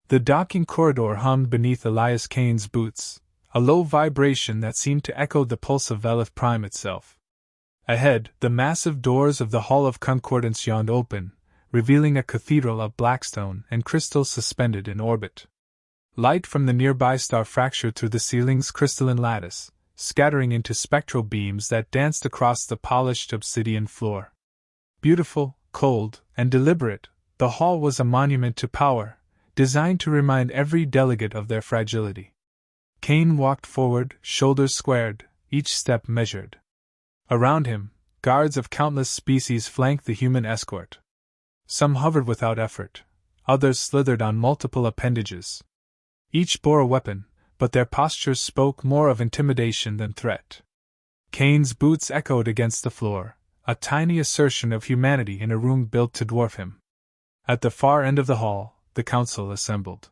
The docking corridor hummed beneath Elias Kane's boots, a low vibration that seemed to echo the pulse of Velith Prime itself. Ahead, the massive doors of the Hall of Concordance yawned open, revealing a cathedral of blackstone and crystal suspended in orbit. Light from the nearby star fractured through the ceiling's crystalline lattice, scattering into spectral beams that danced across the polished obsidian floor. Beautiful, cold, and deliberate, the hall was a monument to power, designed to remind every delegate of their fragility. Kane walked forward, shoulders squared, each step measured. Around him, guards of countless species flanked the human escort. Some hovered without effort, others slithered on multiple appendages. Each bore a weapon, but their postures spoke more of intimidation than threat. Kane's boots echoed against the floor, a tiny assertion of humanity in a room built to dwarf him. At the far end of the hall, the council assembled.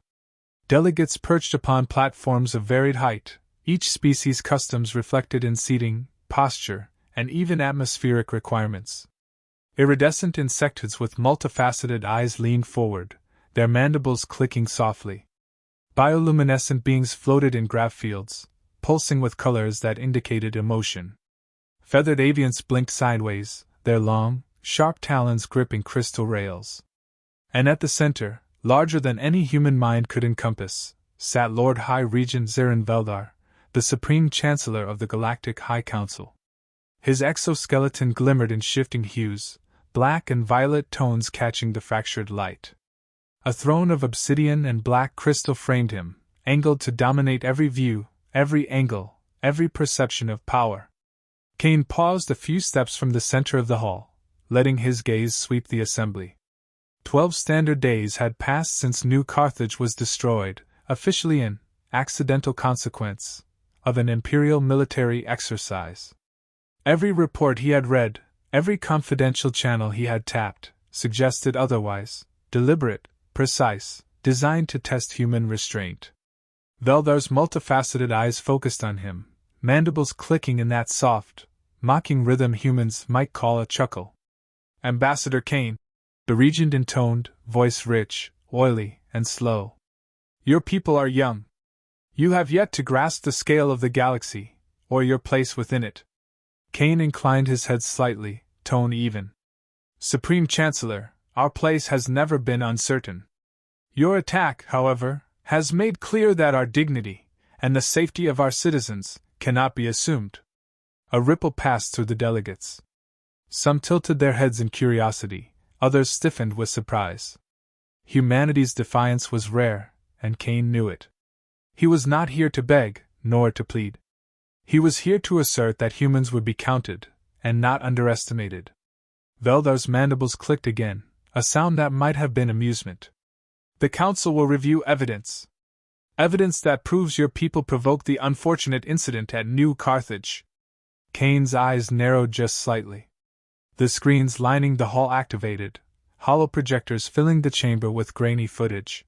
Delegates perched upon platforms of varied height, each species' customs reflected in seating, posture, and even atmospheric requirements. Iridescent insectoids with multifaceted eyes leaned forward, their mandibles clicking softly. Bioluminescent beings floated in grav fields, pulsing with colors that indicated emotion. Feathered avians blinked sideways, their long, sharp talons gripping crystal rails. And at the center, larger than any human mind could encompass, sat Lord High Regent Zarin Veldar, the Supreme Chancellor of the Galactic High Council. His exoskeleton glimmered in shifting hues, black and violet tones catching the fractured light. A throne of obsidian and black crystal framed him, angled to dominate every view, every angle, every perception of power. Kane paused a few steps from the center of the hall, letting his gaze sweep the assembly. 12 standard days had passed since New Carthage was destroyed, officially an accidental consequence of an imperial military exercise. Every report he had read, every confidential channel he had tapped, suggested otherwise, deliberate, precise, designed to test human restraint. Veldar's multifaceted eyes focused on him, mandibles clicking in that soft, mocking rhythm humans might call a chuckle. "Ambassador Kane," the regent intoned, voice rich, oily, and slow. "Your people are young. You have yet to grasp the scale of the galaxy, or your place within it." Kane inclined his head slightly, tone even. "Supreme Chancellor, our place has never been uncertain. Your attack, however, has made clear that our dignity, and the safety of our citizens, cannot be assumed." A ripple passed through the delegates. Some tilted their heads in curiosity, others stiffened with surprise. Humanity's defiance was rare, and Kane knew it. He was not here to beg, nor to plead. He was here to assert that humans would be counted, and not underestimated. Veldar's mandibles clicked again, a sound that might have been amusement. "The Council will review evidence. Evidence that proves your people provoked the unfortunate incident at New Carthage." Kane's eyes narrowed just slightly. The screens lining the hall activated, hollow projectors filling the chamber with grainy footage.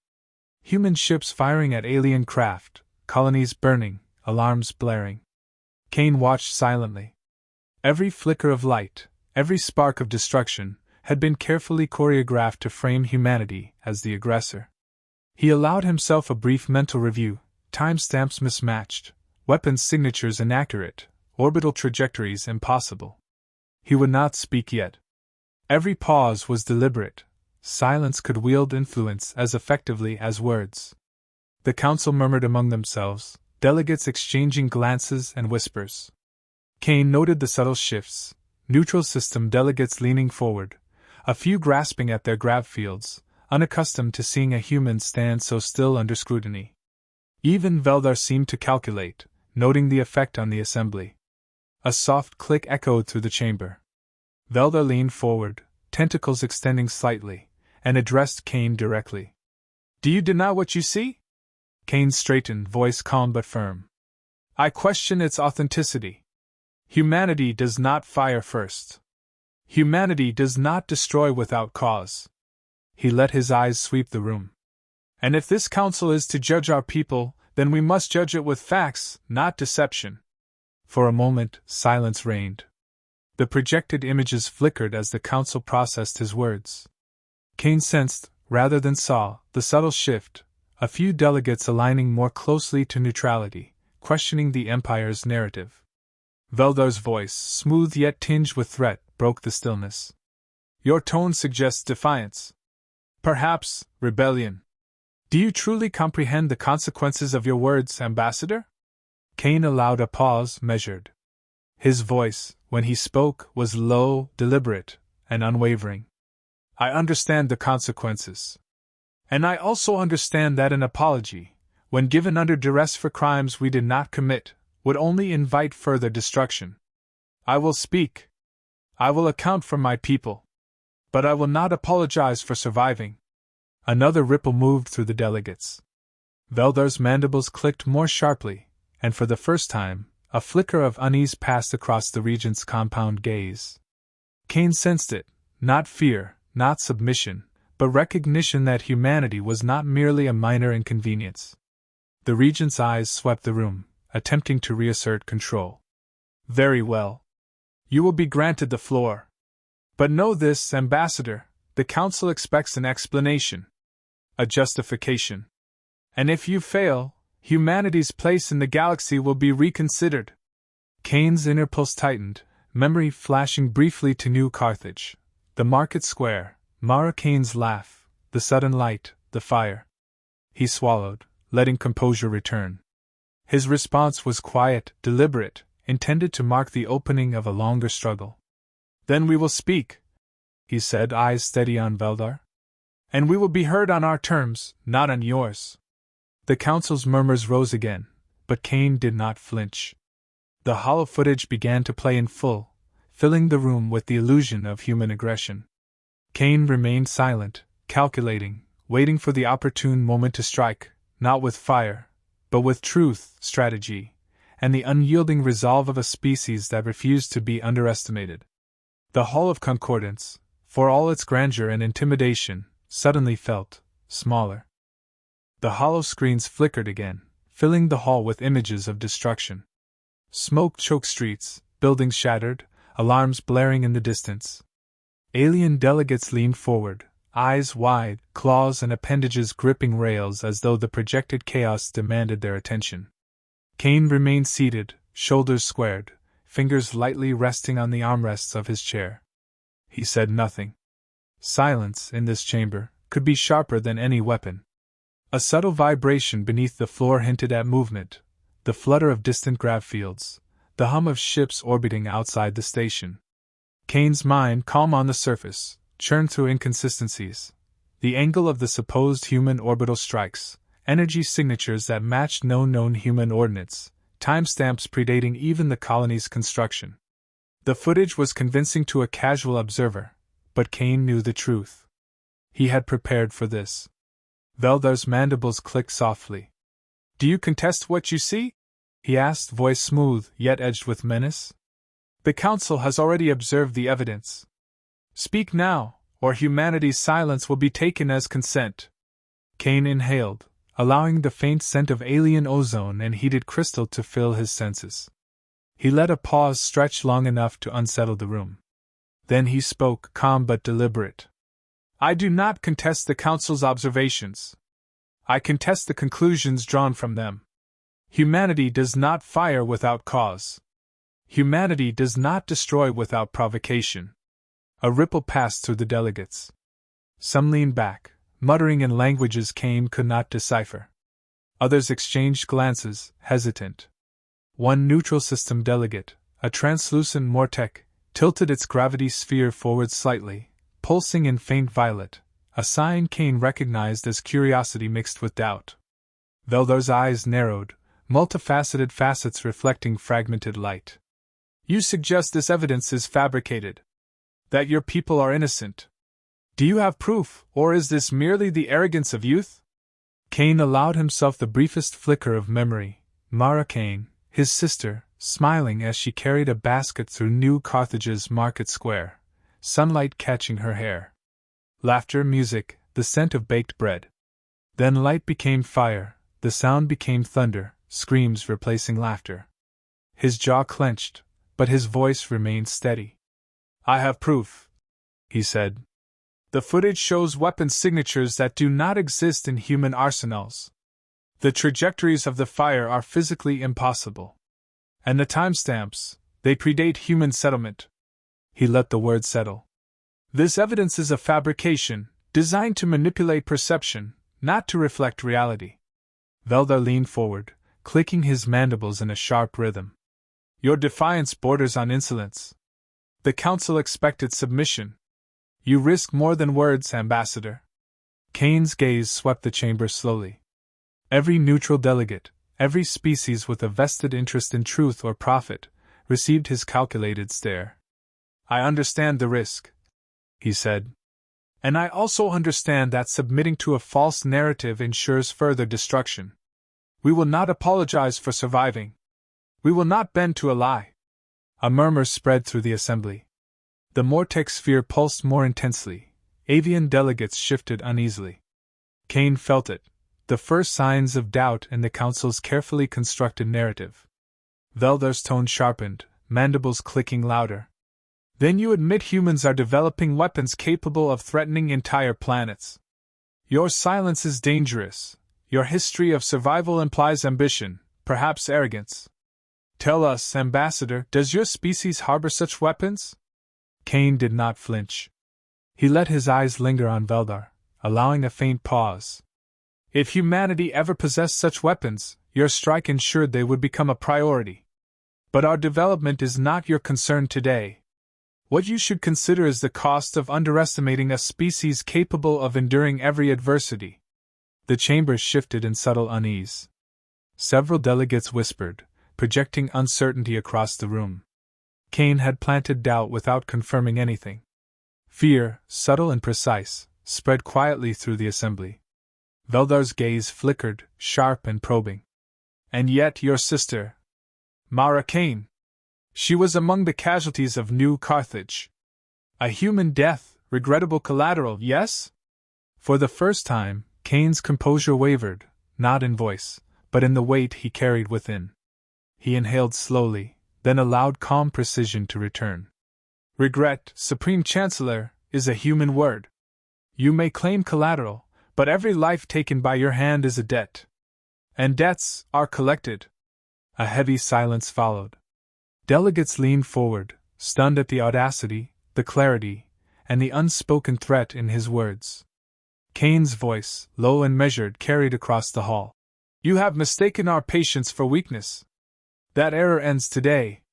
Human ships firing at alien craft, colonies burning, alarms blaring. Kane watched silently. Every flicker of light, every spark of destruction, had been carefully choreographed to frame humanity as the aggressor. He allowed himself a brief mental review, timestamps mismatched, weapons signatures inaccurate, orbital trajectories impossible. He would not speak yet. Every pause was deliberate. Silence could wield influence as effectively as words. The council murmured among themselves, delegates exchanging glances and whispers. Kane noted the subtle shifts, neutral system delegates leaning forward, a few grasping at their grav fields, unaccustomed to seeing a human stand so still under scrutiny. Even Veldar seemed to calculate, noting the effect on the assembly. A soft click echoed through the chamber. Veldar leaned forward, tentacles extending slightly, and addressed Kane directly. "Do you deny what you see?" Kane straightened, voice calm but firm. "I question its authenticity. Humanity does not fire first. Humanity does not destroy without cause." He let his eyes sweep the room. "And if this council is to judge our people, then we must judge it with facts, not deception." For a moment, silence reigned. The projected images flickered as the council processed his words. Kane sensed, rather than saw, the subtle shift, a few delegates aligning more closely to neutrality, questioning the Empire's narrative. Veldar's voice, smooth yet tinged with threat, broke the stillness. Your tone suggests defiance. Perhaps rebellion. Do you truly comprehend the consequences of your words, Ambassador? Kane allowed a pause, measured. His voice, when he spoke, was low, deliberate, and unwavering. I understand the consequences. And I also understand that an apology, when given under duress for crimes we did not commit, would only invite further destruction. I will speak. I will account for my people. But I will not apologize for surviving. Another ripple moved through the delegates. Veldar's mandibles clicked more sharply, and for the first time, a flicker of unease passed across the regent's compound gaze. Kane sensed it, not fear, not submission, but recognition that humanity was not merely a minor inconvenience. The regent's eyes swept the room, attempting to reassert control. Very well. You will be granted the floor. But know this, Ambassador, the Council expects an explanation. A justification. And if you fail, humanity's place in the galaxy will be reconsidered. Kane's inner pulse tightened, memory flashing briefly to New Carthage, the market square, Mara Kane's laugh, the sudden light, the fire. He swallowed, letting composure return. His response was quiet, deliberate, intended to mark the opening of a longer struggle. Then we will speak, he said, eyes steady on Veldar. And we will be heard on our terms, not on yours. The council's murmurs rose again, but Kane did not flinch. The hollow footage began to play in full, filling the room with the illusion of human aggression. Kane remained silent, calculating, waiting for the opportune moment to strike, not with fire, but with truth, strategy, and the unyielding resolve of a species that refused to be underestimated. The Hall of Concordance, for all its grandeur and intimidation, suddenly felt smaller. The hollow screens flickered again, filling the hall with images of destruction. Smoke-choked streets, buildings shattered, alarms blaring in the distance. Alien delegates leaned forward, eyes wide, claws and appendages gripping rails as though the projected chaos demanded their attention. Kane remained seated, shoulders squared, fingers lightly resting on the armrests of his chair. He said nothing. Silence, in this chamber, could be sharper than any weapon. A subtle vibration beneath the floor hinted at movement, the flutter of distant grav fields, the hum of ships orbiting outside the station. Kane's mind, calm on the surface, churned through inconsistencies. The angle of the supposed human orbital strikes, energy signatures that matched no known human ordnance, timestamps predating even the colony's construction. The footage was convincing to a casual observer, but Kane knew the truth. He had prepared for this. Veldar's mandibles clicked softly. Do you contest what you see? He asked, voice smooth, yet edged with menace. The Council has already observed the evidence. Speak now, or humanity's silence will be taken as consent. Kane inhaled, allowing the faint scent of alien ozone and heated crystal to fill his senses. He let a pause stretch long enough to unsettle the room. Then he spoke, calm but deliberate. I do not contest the Council's observations. I contest the conclusions drawn from them. Humanity does not fire without cause. Humanity does not destroy without provocation. A ripple passed through the delegates. Some leaned back, muttering in languages Kane could not decipher. Others exchanged glances, hesitant. One neutral system delegate, a translucent Mortec, tilted its gravity sphere forward slightly, pulsing in faint violet, a sign Kane recognized as curiosity mixed with doubt. Veldar's eyes narrowed, multifaceted facets reflecting fragmented light. You suggest this evidence is fabricated? That your people are innocent? Do you have proof, or is this merely the arrogance of youth? Kane allowed himself the briefest flicker of memory. Mara Kane, his sister, smiling as she carried a basket through New Carthage's market square, sunlight catching her hair. Laughter, music, the scent of baked bread. Then light became fire, the sound became thunder, screams replacing laughter. His jaw clenched, but his voice remained steady. I have proof, he said. The footage shows weapon signatures that do not exist in human arsenals. The trajectories of the fire are physically impossible. And the timestamps, they predate human settlement. He let the word settle. This evidence is a fabrication, designed to manipulate perception, not to reflect reality. Veldar leaned forward, clicking his mandibles in a sharp rhythm. Your defiance borders on insolence. The council expected submission. You risk more than words, Ambassador. Kane's gaze swept the chamber slowly. Every neutral delegate, every species with a vested interest in truth or profit, received his calculated stare. I understand the risk, he said. And I also understand that submitting to a false narrative ensures further destruction. We will not apologize for surviving. We will not bend to a lie. A murmur spread through the assembly. The Mortec sphere pulsed more intensely. Avian delegates shifted uneasily. Kane felt it, the first signs of doubt in the council's carefully constructed narrative. Veldar's tone sharpened, mandibles clicking louder. Then you admit humans are developing weapons capable of threatening entire planets. Your silence is dangerous. Your history of survival implies ambition, perhaps arrogance. Tell us, Ambassador, does your species harbor such weapons? Kane did not flinch. He let his eyes linger on Veldar, allowing a faint pause. If humanity ever possessed such weapons, your strike ensured they would become a priority. But our development is not your concern today. What you should consider is the cost of underestimating a species capable of enduring every adversity. The chamber shifted in subtle unease. Several delegates whispered, projecting uncertainty across the room. Kane had planted doubt without confirming anything. Fear, subtle and precise, spread quietly through the assembly. Veldar's gaze flickered, sharp and probing. And yet your sister, Mara Kane. She was among the casualties of New Carthage. A human death, regrettable collateral, yes? For the first time, Kane's composure wavered, not in voice, but in the weight he carried within. He inhaled slowly, then allowed calm precision to return. Regret, Supreme Chancellor, is a human word. You may claim collateral, but every life taken by your hand is a debt. And debts are collected. A heavy silence followed. Delegates leaned forward, stunned at the audacity, the clarity, and the unspoken threat in his words. Kane's voice, low and measured, carried across the hall. You have mistaken our patience for weakness. That error ends today.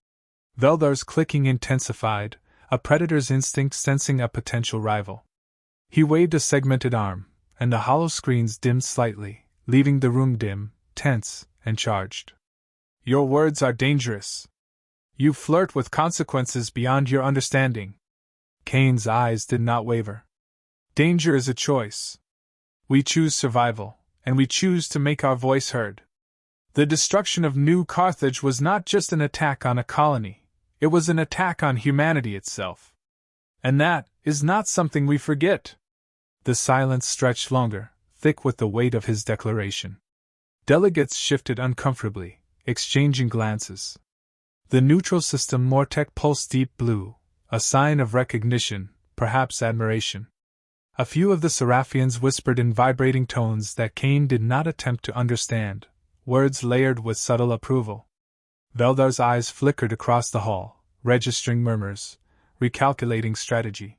Veldar's clicking intensified, a predator's instinct sensing a potential rival. He waved a segmented arm, and the hollow screens dimmed slightly, leaving the room dim, tense, and charged. Your words are dangerous. You flirt with consequences beyond your understanding. Kane's eyes did not waver. Danger is a choice. We choose survival, and we choose to make our voice heard. The destruction of New Carthage was not just an attack on a colony, it was an attack on humanity itself. And that is not something we forget. The silence stretched longer, thick with the weight of his declaration. Delegates shifted uncomfortably, exchanging glances. The neutral system Mortec pulsed deep blue, a sign of recognition, perhaps admiration. A few of the Seraphians whispered in vibrating tones that Kane did not attempt to understand, words layered with subtle approval. Veldar's eyes flickered across the hall, registering murmurs, recalculating strategy.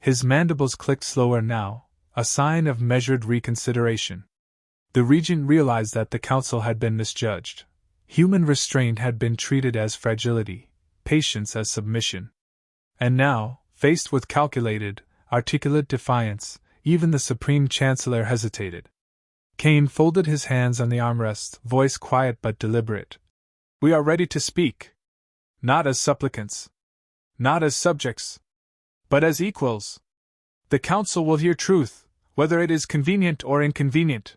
His mandibles clicked slower now, a sign of measured reconsideration. The regent realized that the council had been misjudged. Human restraint had been treated as fragility, patience as submission. And now, faced with calculated, articulate defiance, even the Supreme Chancellor hesitated. Kane folded his hands on the armrest, voice quiet but deliberate. We are ready to speak. Not as supplicants. Not as subjects. But as equals. The council will hear truth, whether it is convenient or inconvenient.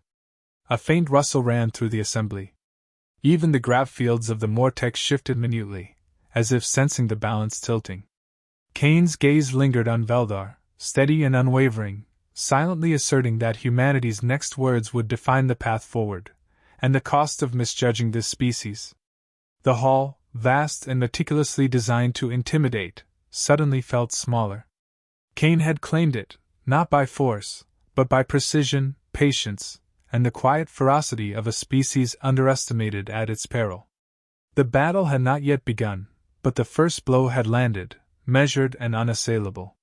A faint rustle ran through the assembly. Even the grav fields of the Mortec shifted minutely, as if sensing the balance tilting. Kane's gaze lingered on Veldar, steady and unwavering, silently asserting that humanity's next words would define the path forward, and the cost of misjudging this species. The hall, vast and meticulously designed to intimidate, suddenly felt smaller. Kane had claimed it, not by force, but by precision, patience, and the quiet ferocity of a species underestimated at its peril. The battle had not yet begun, but the first blow had landed, measured and unassailable.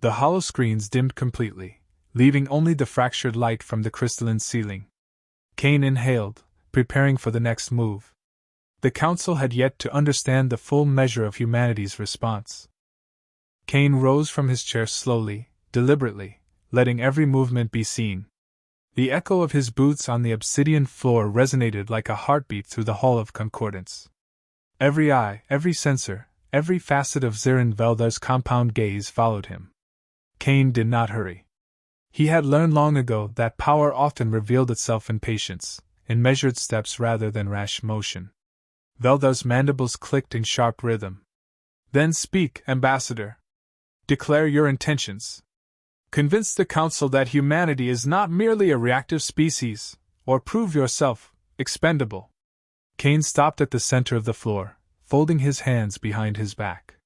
The hollow screens dimmed completely, leaving only the fractured light from the crystalline ceiling. Kane inhaled, preparing for the next move. The Council had yet to understand the full measure of humanity's response. Kane rose from his chair slowly, deliberately, letting every movement be seen. The echo of his boots on the obsidian floor resonated like a heartbeat through the hall of concordance. Every eye, every sensor, every facet of Zirin Veldar's compound gaze followed him. Kane did not hurry. He had learned long ago that power often revealed itself in patience, in measured steps rather than rash motion. Veldar's mandibles clicked in sharp rhythm. Then speak, Ambassador. Declare your intentions. Convince the Council that humanity is not merely a reactive species, or prove yourself expendable. Kane stopped at the center of the floor, folding his hands behind his back.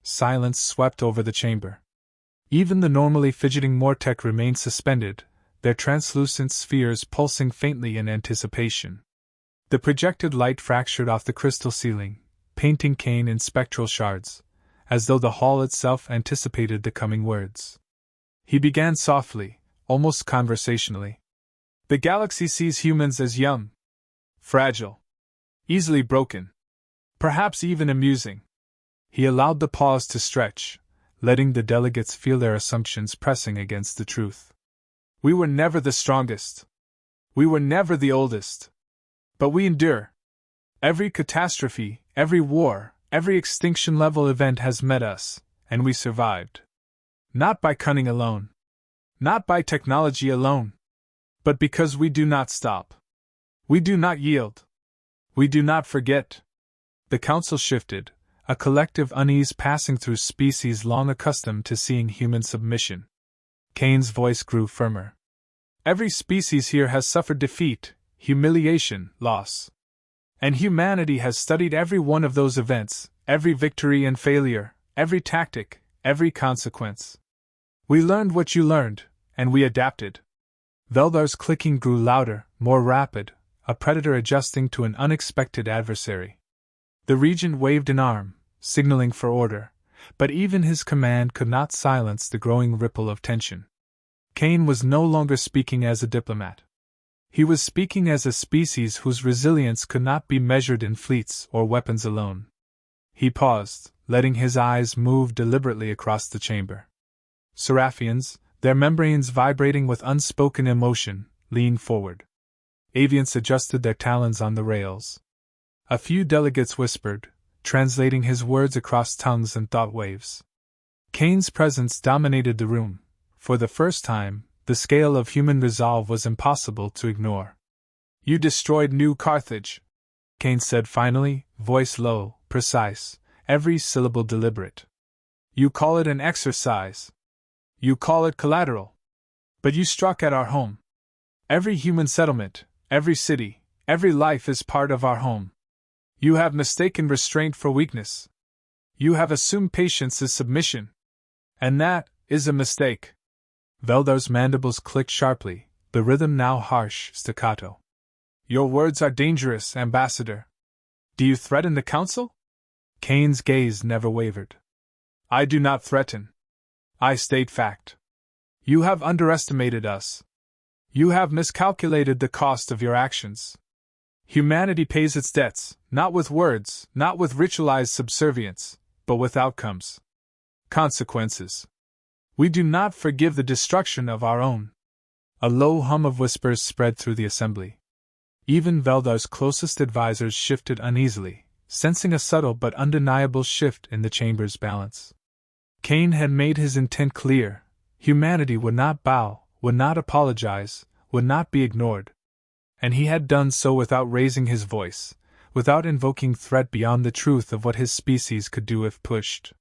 Silence swept over the chamber. Even the normally fidgeting Mortek remained suspended, their translucent spheres pulsing faintly in anticipation. The projected light fractured off the crystal ceiling, painting Kane in spectral shards, as though the hall itself anticipated the coming words. He began softly, almost conversationally. The galaxy sees humans as young, fragile, easily broken, perhaps even amusing. He allowed the pause to stretch, letting the delegates feel their assumptions pressing against the truth. We were never the strongest. We were never the oldest. But we endure. Every catastrophe, every war, every extinction-level event has met us, and we survived. Not by cunning alone. Not by technology alone. But because we do not stop. We do not yield. We do not forget. The Council shifted, a collective unease passing through species long accustomed to seeing human submission. Kane's voice grew firmer. Every species here has suffered defeat, humiliation, loss. And humanity has studied every one of those events, every victory and failure, every tactic, every consequence. We learned what you learned, and we adapted. Veldar's clicking grew louder, more rapid, a predator adjusting to an unexpected adversary. The regent waved an arm, signaling for order, but even his command could not silence the growing ripple of tension. Kane was no longer speaking as a diplomat. He was speaking as a species whose resilience could not be measured in fleets or weapons alone. He paused, letting his eyes move deliberately across the chamber. Seraphians, their membranes vibrating with unspoken emotion, leaned forward. Avians adjusted their talons on the rails. A few delegates whispered, translating his words across tongues and thought waves. Kane's presence dominated the room. For the first time, the scale of human resolve was impossible to ignore. You destroyed New Carthage, Kane said finally, voice low, precise, every syllable deliberate. You call it an exercise. You call it collateral. But you struck at our home. Every human settlement, every city, every life is part of our home. You have mistaken restraint for weakness. You have assumed patience as submission. And that is a mistake. Veldar's mandibles clicked sharply, the rhythm now harsh, staccato. Your words are dangerous, Ambassador. Do you threaten the Council? Kane's gaze never wavered. I do not threaten. I state fact. You have underestimated us. You have miscalculated the cost of your actions. Humanity pays its debts, not with words, not with ritualized subservience, but with outcomes. Consequences. We do not forgive the destruction of our own. A low hum of whispers spread through the assembly. Even Veldar's closest advisors shifted uneasily, sensing a subtle but undeniable shift in the chamber's balance. Kane had made his intent clear. Humanity would not bow, would not apologize, would not be ignored. And he had done so without raising his voice, without invoking threat beyond the truth of what his species could do if pushed.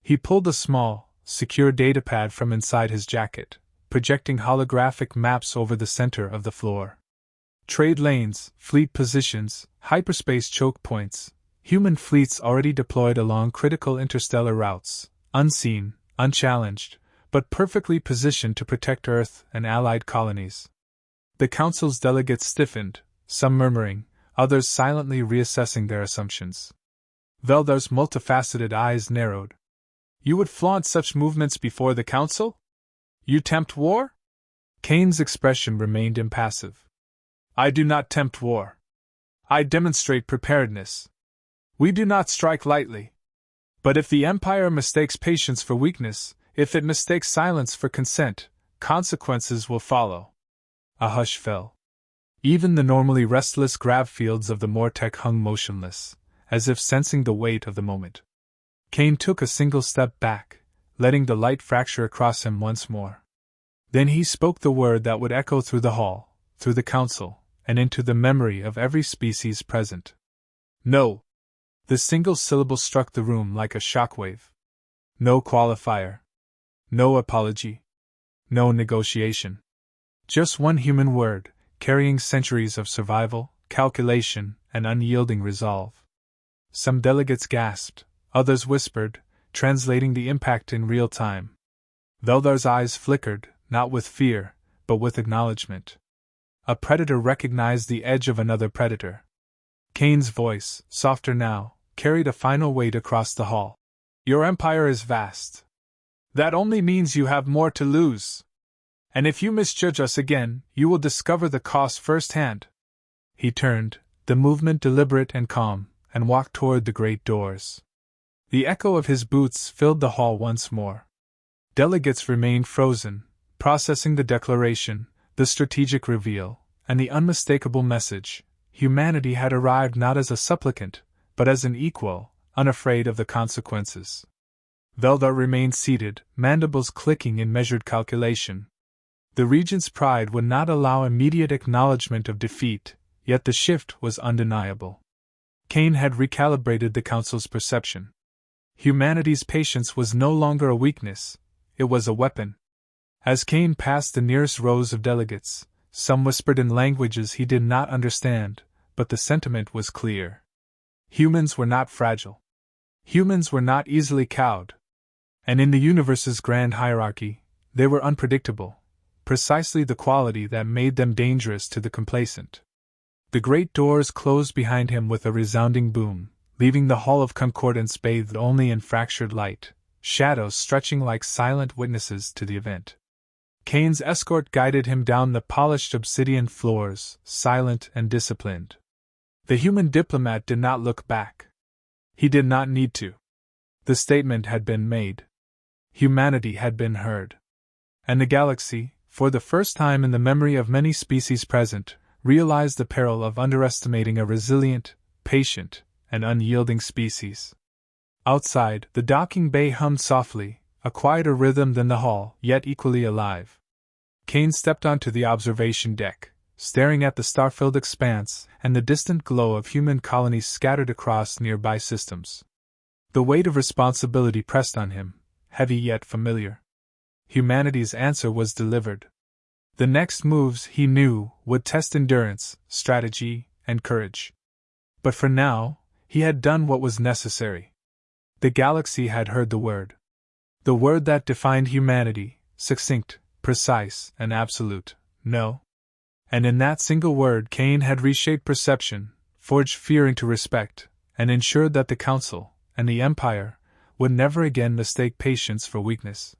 He pulled a small, secure datapad from inside his jacket, projecting holographic maps over the center of the floor. Trade lanes, fleet positions, hyperspace choke points, human fleets already deployed along critical interstellar routes, unseen, unchallenged, but perfectly positioned to protect Earth and allied colonies. The Council's delegates stiffened, some murmuring, others silently reassessing their assumptions. Veldar's multifaceted eyes narrowed. You would flaunt such movements before the Council? You tempt war? Kane's expression remained impassive. I do not tempt war. I demonstrate preparedness. We do not strike lightly. But if the Empire mistakes patience for weakness, if it mistakes silence for consent, consequences will follow. A hush fell. Even the normally restless grav fields of the Mortec hung motionless, as if sensing the weight of the moment. Kane took a single step back, letting the light fracture across him once more. Then he spoke the word that would echo through the hall, through the Council, and into the memory of every species present. No! The single syllable struck the room like a shockwave. No qualifier. No apology. No negotiation. Just one human word, carrying centuries of survival, calculation, and unyielding resolve. Some delegates gasped, others whispered, translating the impact in real time. Veldar's eyes flickered, not with fear, but with acknowledgement. A predator recognized the edge of another predator. Kane's voice, softer now, carried a final weight across the hall. Your empire is vast. That only means you have more to lose. And if you misjudge us again, you will discover the cost firsthand. He turned, the movement deliberate and calm, and walked toward the great doors. The echo of his boots filled the hall once more. Delegates remained frozen, processing the declaration, the strategic reveal, and the unmistakable message. Humanity had arrived not as a supplicant, but as an equal, unafraid of the consequences. Veldar remained seated, mandibles clicking in measured calculation. The Regent's pride would not allow immediate acknowledgement of defeat, yet the shift was undeniable. Kane had recalibrated the Council's perception. Humanity's patience was no longer a weakness, it was a weapon. As Kane passed the nearest rows of delegates, some whispered in languages he did not understand, but the sentiment was clear. Humans were not fragile. Humans were not easily cowed. And in the universe's grand hierarchy, they were unpredictable, precisely the quality that made them dangerous to the complacent. The great doors closed behind him with a resounding boom, leaving the Hall of Concordance bathed only in fractured light, shadows stretching like silent witnesses to the event. Kane's escort guided him down the polished obsidian floors, silent and disciplined. The human diplomat did not look back. He did not need to. The statement had been made. Humanity had been heard. And the galaxy, for the first time in the memory of many species present, realized the peril of underestimating a resilient, patient, and unyielding species. Outside, the docking bay hummed softly, a quieter rhythm than the hall, yet equally alive. Kane stepped onto the observation deck, staring at the star-filled expanse and the distant glow of human colonies scattered across nearby systems. The weight of responsibility pressed on him, heavy yet familiar. Humanity's answer was delivered. The next moves, he knew, would test endurance, strategy, and courage. But for now, he had done what was necessary. The galaxy had heard the word. The word that defined humanity, succinct, precise, and absolute, no. And in that single word Kane had reshaped perception, forged fear into respect, and ensured that the Council, and the Empire, would never again mistake patience for weakness.